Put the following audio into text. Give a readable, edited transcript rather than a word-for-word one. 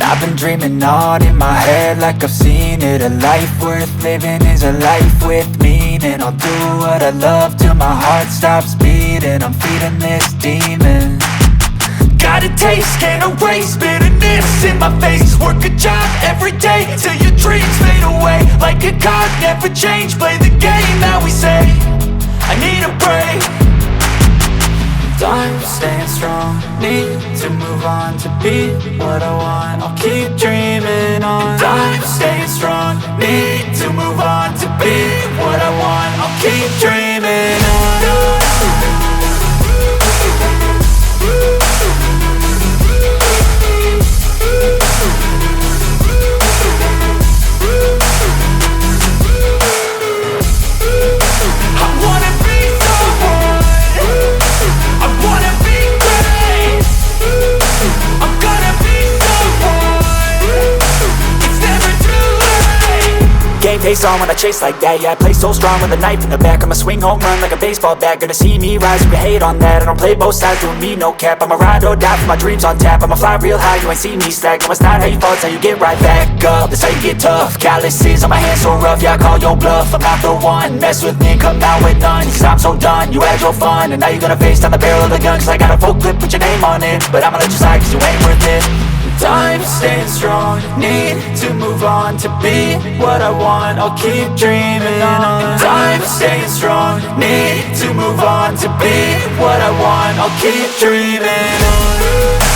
I've been dreaming on in my head like I've seen it. A life worth living is a life with meaning. I'll do what I love till my heart stops beating. I'm feeding this demon. Got a taste, can't erase bitterness in my face. Work a job every day till your dreams fade away. Like a card, never change, play the game that we say. I need a break. I'm staying strong, need to move on to be what I want. I'll keep dreaming on. I'm staying strong, need to move on to be what I want. I'll keep dreaming on. Game face on when I chase like that. Yeah, I play so strong with a knife in the back. I'ma swing home run like a baseball bat. Gonna see me rise, you can hate on that. I don't play both sides, doing me no cap. I'ma ride or die for my dreams on tap. I'ma fly real high, you ain't see me slack. No, it's not how you fall, it's how you get right back up. That's how you get tough. Calluses on my hands so rough, yeah, I call your bluff. I'm not the one, mess with me, come out with none. Cause I'm so done, you had your fun. And now you're gonna face down the barrel of the gun. Cause I got a full clip, put your name on it. But I'ma let you slide cause you ain't worth it. I'm staying strong, need to move on to be what I want. I'll keep dreaming on. I'm staying strong, need to move on to be what I want. I'll keep dreaming on.